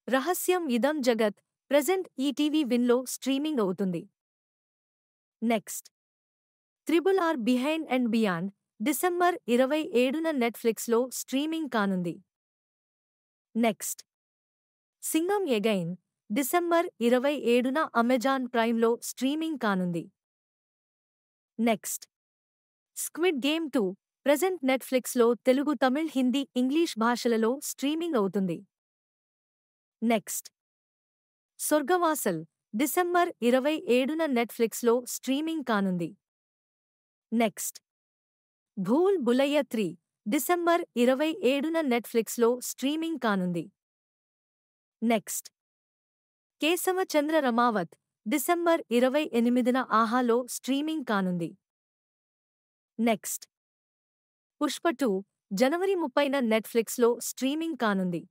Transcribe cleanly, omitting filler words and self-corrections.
రహస్యం Idam Jagat present ETV విన్లో streaming అవుతుంది. Next triple R behind and beyond December 27న నెట్ఫ్లిక్స్లో స్ట్రీమింగ్ కానుంది. నెక్స్ట్ సింగం ఎగైన్ డిసెంబర్ 27న అమెజాన్ ప్రైమ్లో స్ట్రీమింగ్ కానుంది. నెక్స్ట్ స్క్విడ్ గేమ్ 2 ప్రెజెంట్ నెట్ఫ్లిక్స్లో తెలుగు, తమిళ్, హిందీ, ఇంగ్లీష్ భాషలలో స్ట్రీమింగ్ అవుతుంది. నెక్స్ట్ సొర్గవాసల్ డిసెంబర్ 27న నెట్ఫ్లిక్స్లో స్ట్రీమింగ్ కానుంది. నెక్స్ట్ భూల్ భులయ్యా 3 డిసెంబర్ 27న నెట్ఫ్లిక్స్లో స్ట్రీమింగ్ కానుంది. నెక్స్ట్ కేశవ చంద్ర రమావత్ డిసెంబర్ 28న ఆహాలో స్ట్రీమింగ్ కానుంది. నెక్స్ట్ పుష్ప 2 జనవరి 30న నెట్ఫ్లిక్స్లో స్ట్రీమింగ్ కానుంది.